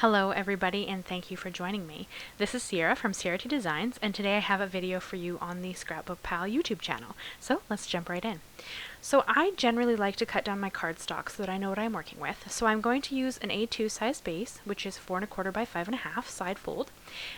Hello everybody, and thank you for joining me. This is Ciara from Ciara T Designs, and today I have a video for you on the ScrapbookPal YouTube channel. So let's jump right in. So I generally like to cut down my cardstock so that I know what I'm working with. So I'm going to use an A2 size base, which is 4 1/4 by 5 1/2 side fold,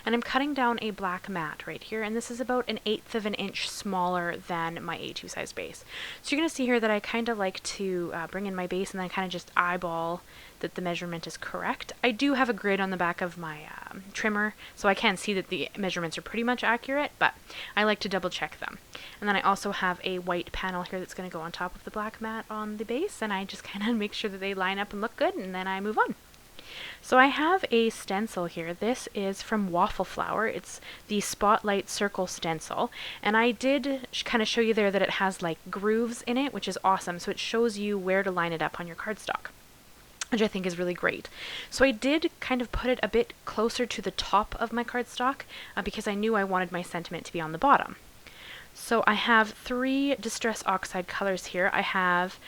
and I'm cutting down a black mat right here, and this is about 1/8 of an inch smaller than my A2 size base. So you're going to see here that I kind of like to bring in my base and then kind of just eyeball that the measurement is correct. I do have a grid on the back of my trimmer, so I can see that the measurements are pretty much accurate, but I like to double check them. And then I also have a white panel here that's going to go on top of the black mat on the base, and I just kind of make sure that they line up and look good, and then I move on. So I have a stencil here. This is from Waffle. It's the Spotlight Circle stencil, and I did kind of show you there that it has like grooves in it, which is awesome. So it shows you where to line it up on your cardstock, which I think is really great. So I did kind of put it a bit closer to the top of my cardstock because I knew I wanted my sentiment to be on the bottom. So I have 3 Distress Oxide colors here. I have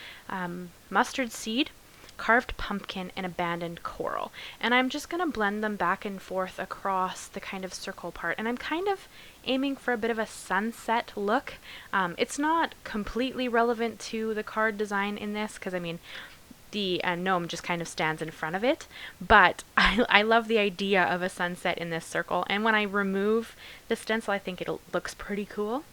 Mustard Seed, Carved Pumpkin, and Abandoned Coral. And I'm just going to blend them back and forth across the kind of circle part. And I'm kind of aiming for a bit of a sunset look. It's not completely relevant to the card design in this because, I mean, the gnome just kind of stands in front of it, but I love the idea of a sunset in this circle, and when I remove the stencil I think it looks pretty cool.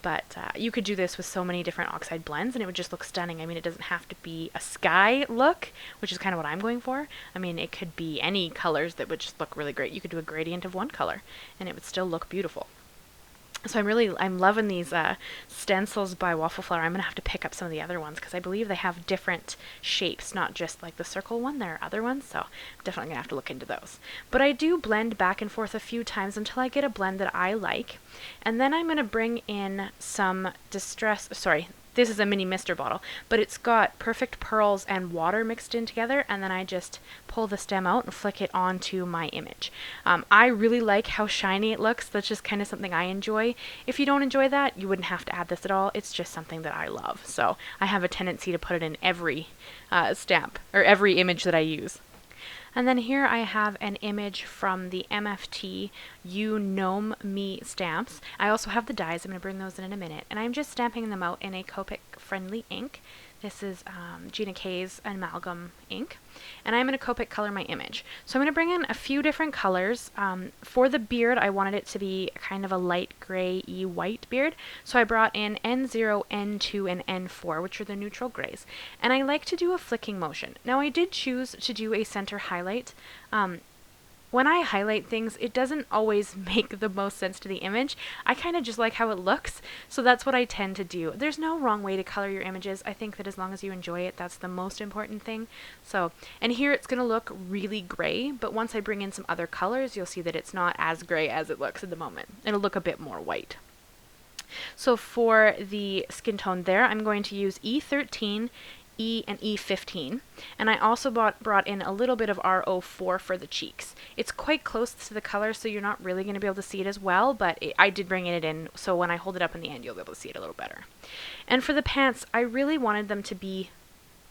But you could do this with so many different oxide blends and it would just look stunning. I mean, it doesn't have to be a sky look, which is kind of what I'm going for. I mean, it could be any colors that would just look really great. You could do a gradient of one color and it would still look beautiful. So I'm loving these stencils by Waffle. I'm going to have to pick up some of the other ones because I believe they have different shapes, not just like the circle one. There are other ones, so I'm definitely going to have to look into those. But I do blend back and forth a few times until I get a blend that I like. And then I'm going to bring in some this is a mini mister bottle, but it's got Perfect Pearls and water mixed in together, and then I just pull the stem out and flick it onto my image. I really like how shiny it looks. That's just kind of something I enjoy. If you don't enjoy that, you wouldn't have to add this at all. It's just something that I love. So I have a tendency to put it in every stamp or every image that I use. And then here I have an image from the MFT You Gnome Me stamps. I also have the dies. I'm going to bring those in a minute. And I'm just stamping them out in a Copic friendly ink. This is Gina K's Amalgam Ink. And I'm going to Copic color my image. So I'm going to bring in a few different colors. For the beard, I wanted it to be kind of a light gray-y white beard. So I brought in N0, N2, and N4, which are the neutral grays. And I like to do a flicking motion. Now I did choose to do a center highlight. When I highlight things, it doesn't always make the most sense to the image. I kind of just like how it looks, so that's what I tend to do. There's no wrong way to color your images. I think that as long as you enjoy it, that's the most important thing. So, and here it's going to look really gray, but once I bring in some other colors, you'll see that it's not as gray as it looks at the moment. It'll look a bit more white. So for the skin tone there, I'm going to use E13, E and E15, and I also brought in a little bit of R04 for the cheeks. It's quite close to the color, so you're not really going to be able to see it as well, but I did bring it in, so when I hold it up in the end, you'll be able to see it a little better. And for the pants, I really wanted them to be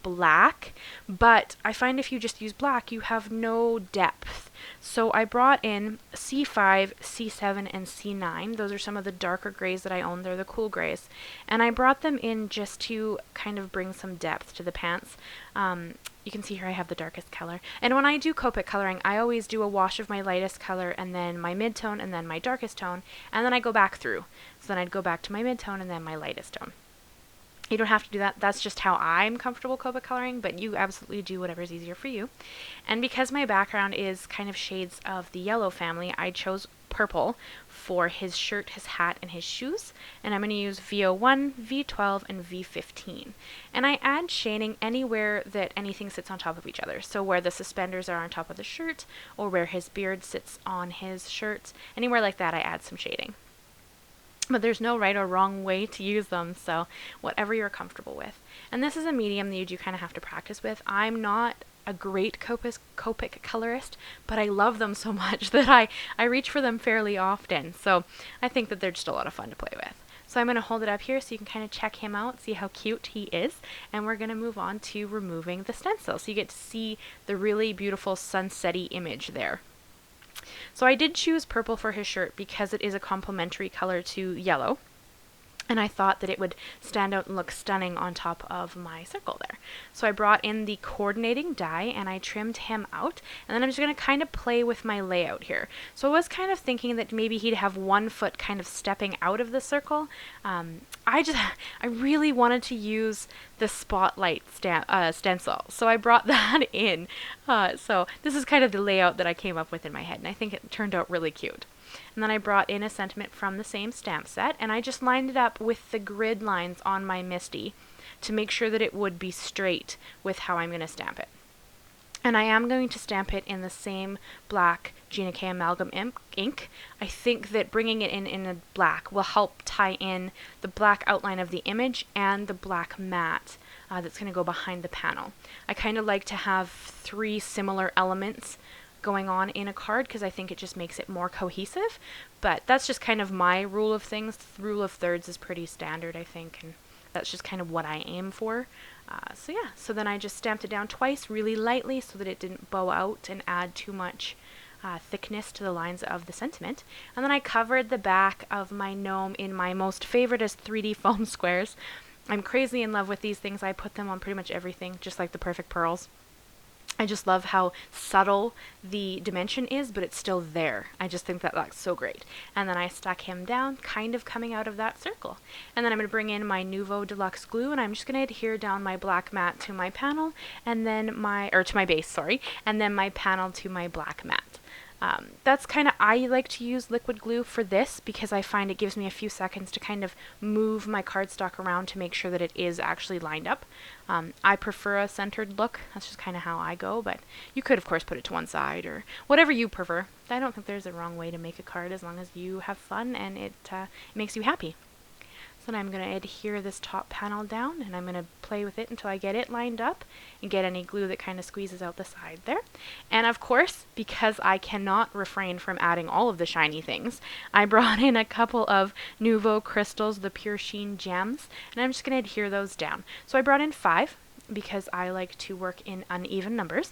black, but I find if you just use black, you have no depth. So I brought in C5, C7, and C9. Those are some of the darker grays that I own. They're the cool grays. And I brought them in just to kind of bring some depth to the pants. You can see here I have the darkest color. And when I do Copic coloring, I always do a wash of my lightest color and then my mid-tone and then my darkest tone, and then I go back through. So then I'd go back to my mid-tone and then my lightest tone. You don't have to do that. That's just how I'm comfortable Copic coloring, but you absolutely do whatever's easier for you. And because my background is kind of shades of the yellow family, I chose purple for his shirt, his hat, and his shoes. And I'm going to use V01, V12, and V15. And I add shading anywhere that anything sits on top of each other. So where the suspenders are on top of the shirt, or where his beard sits on his shirt, anywhere like that I add some shading. But there's no right or wrong way to use them, so whatever you're comfortable with. And this is a medium that you do kind of have to practice with. I'm not a great Copic colorist, but I love them so much that I reach for them fairly often. So I think that they're just a lot of fun to play with. So I'm going to hold it up here so you can kind of check him out, see how cute he is, and we're going to move on to removing the stencil. So you get to see the really beautiful sunset-y image there. So I did choose purple for his shirt because it is a complementary color to yellow. And I thought that it would stand out and look stunning on top of my circle there. So I brought in the coordinating die and I trimmed him out. And then I'm just going to kind of play with my layout here. So I was kind of thinking that maybe he'd have one foot kind of stepping out of the circle. I really wanted to use the spotlight stencil. So I brought that in. So this is kind of the layout that I came up with in my head. And I think it turned out really cute. And then I brought in a sentiment from the same stamp set, and I just lined it up with the grid lines on my Misti to make sure that it would be straight with how I'm going to stamp it. And I am going to stamp it in the same black Gina K Amalgam Ink. I think that bringing it in a black will help tie in the black outline of the image and the black mat that's going to go behind the panel. I kind of like to have 3 similar elements going on in a card because I think it just makes it more cohesive, but that's just kind of my rule of things. The rule of thirds is pretty standard, I think, and that's just kind of what I aim for. So yeah, so then I just stamped it down twice really lightly so that it didn't bow out and add too much thickness to the lines of the sentiment. And then I covered the back of my gnome in my most favoriteest 3D foam squares. I'm crazy in love with these things. I put them on pretty much everything, just like the Perfect Pearls. I just love how subtle the dimension is, but it's still there. I just think that looks so great. And then I stuck him down, kind of coming out of that circle. And then I'm going to bring in my Nuvo Deluxe glue, and I'm just going to adhere down my black mat to my panel, and then to my base, sorry, and then my panel to my black mat. That's kind of, I like to use liquid glue for this because I find it gives me a few seconds to kind of move my cardstock around to make sure that it is actually lined up. I prefer a centered look. That's just kind of how I go, but you could of course put it to one side or whatever you prefer. I don't think there's a wrong way to make a card as long as you have fun and it makes you happy. So then I'm going to adhere this top panel down, and I'm going to play with it until I get it lined up and get any glue that kind of squeezes out the side there. And of course, because I cannot refrain from adding all of the shiny things, I brought in a couple of Nuvo crystals, the pure Sheen gems, and I'm just going to adhere those down. So I brought in 5 because I like to work in uneven numbers.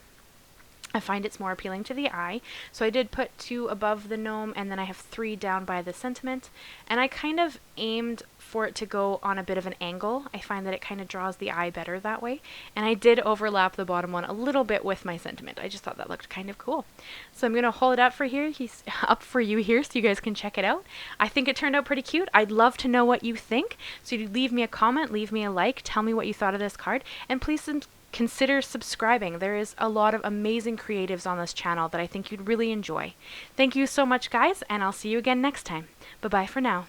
I find it's more appealing to the eye. So I did put 2 above the gnome, and then I have 3 down by the sentiment. And I kind of aimed for it to go on a bit of an angle. I find that it kind of draws the eye better that way. And I did overlap the bottom one a little bit with my sentiment. I just thought that looked kind of cool. So I'm going to hold it up for here. He's up for you here so you guys can check it out. I think it turned out pretty cute. I'd love to know what you think. So you leave me a comment, leave me a like, tell me what you thought of this card, and please consider subscribing. There is a lot of amazing creatives on this channel that I think you'd really enjoy. Thank you so much, guys, and I'll see you again next time. Bye-bye for now.